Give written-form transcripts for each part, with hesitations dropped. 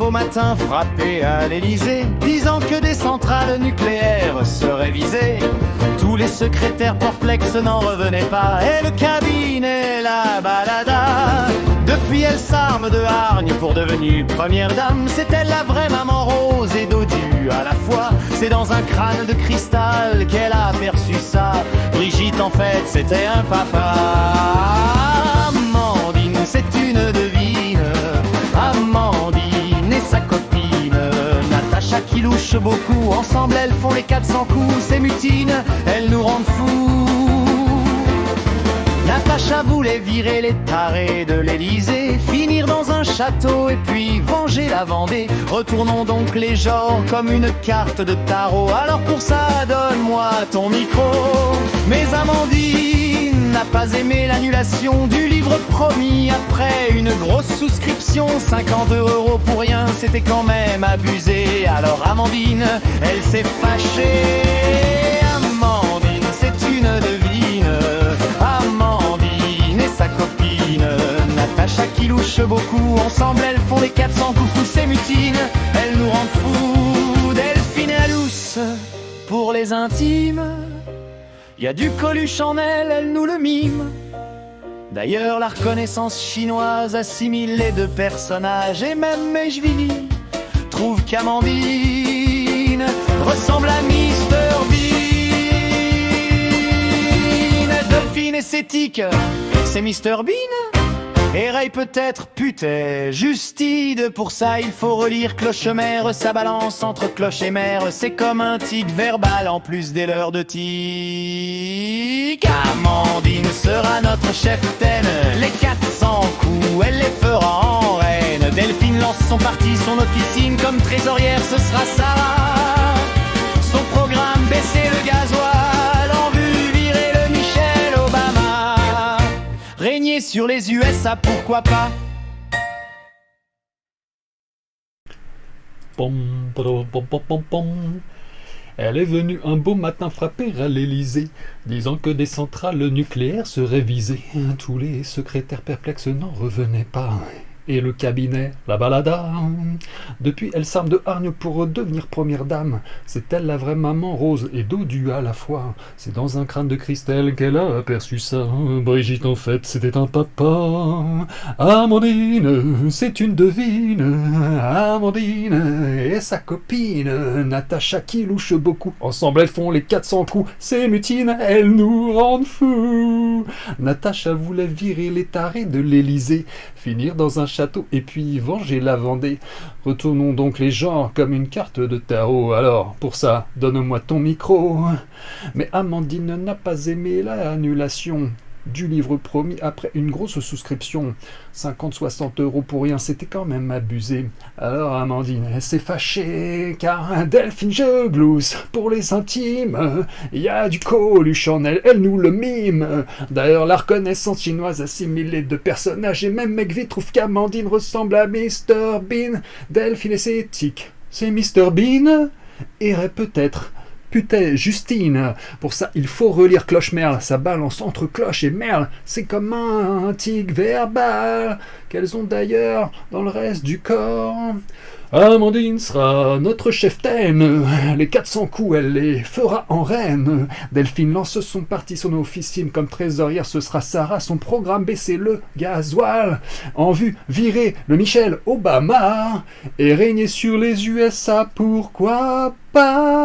beau matin frappé à l'Élysée, disant que des centrales nucléaires seraient visées. Tous les secrétaires perplexes n'en revenaient pas, et le cabinet la balada. Depuis elle s'arme de hargne pour devenir première dame. C'est elle la vraie maman rose et dodue à la fois. C'est dans un crâne de cristal qu'elle a aperçu ça. Brigitte en fait c'était un papa. Amandine c'est une devine. Amandine et sa copine Natacha qui louche beaucoup. Ensemble elles font les 400 coups. Ces mutines elles nous rendent fous. Natacha voulait virer les tarés de l'Élysée, finir dans un château et puis venger la Vendée. Retournons donc les genres comme une carte de tarot. Alors pour ça, donne-moi ton micro. Mais Amandine n'a pas aimé l'annulation du livre promis. Après une grosse souscription, 50 € pour rien, c'était quand même abusé. Alors Amandine, elle s'est fâchée. Amandine, c'est une devine. Amandine et sa copine Natacha qui louche beaucoup. Ensemble elles font les 400 coups. Ces mutines, elles nous rendent fous. Delphine et Alousse pour les intimes. Y a du Coluche en elle, elle nous le mime. D'ailleurs la reconnaissance chinoise assimile les deux personnages. Et même Mejvili trouve qu'Amandine ressemble à Mr. Bean. Delphine esthétique, c'est Mr. Bean. Et Ray peut-être putain, Justide. Pour ça il faut relire Clochemer. Ça balance entre cloche et mer. C'est comme un tic verbal en plus des leurs de tic. Amandine sera notre chef-taine. Les 400 coups elle les fera en reine. Delphine lance son parti, son officine. Comme trésorière ce sera Sarah. Son programme baisser le gasoil. En vue virer le Michel Obama. Régner sur les USA, pourquoi pas? Pom, pom, pom, pom, pom, pom. Elle est venue un beau matin frapper à l'Élysée, disant que des centrales nucléaires seraient visées. Tous les secrétaires perplexes n'en revenaient pas. Et le cabinet, la balada. Depuis, elle s'arme de hargne pour devenir première dame. C'est elle la vraie maman rose et dodue à la fois. C'est dans un crâne de cristal qu'elle a aperçu ça. Brigitte, en fait, c'était un papa. Amandine, c'est une devine. Amandine et sa copine Natacha qui louche beaucoup. Ensemble, elles font les 400 coups. Ces mutines, elles nous rendent fous. Natacha voulait virer les tarés de l'Élysée, finir dans un château et puis venger la Vendée. Retournons donc les genres comme une carte de tarot. Alors, pour ça, donne-moi ton micro. Mais Amandine n'a pas aimé l'annulation du livre promis après une grosse souscription. 50-60 € pour rien, c'était quand même abusé. Alors Amandine, elle s'est fâchée, car Delphine je glousse pour les intimes. Il y a du Coluche en elle, elle nous le mime. D'ailleurs la reconnaissance chinoise assimile les deux personnages, et même McVie trouve qu'Amandine ressemble à Mr. Bean. Delphine esthétique, c'est Mr. Bean? Irait peut-être putain, Justine. Pour ça, il faut relire Cloche-Merle. Ça balance entre cloche et merle. C'est comme un tic verbal qu'elles ont d'ailleurs dans le reste du corps. Amandine sera notre chef-taine. Les 400 coups, elle les fera en reine. Delphine lance son parti, son officine. Comme trésorière, ce sera Sarah. Son programme, baisser le gasoil. En vue, virer le Michel Obama. Et régner sur les USA, pourquoi pas?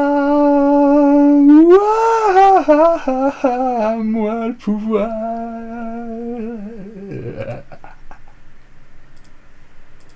Ouah, moi le pouvoir.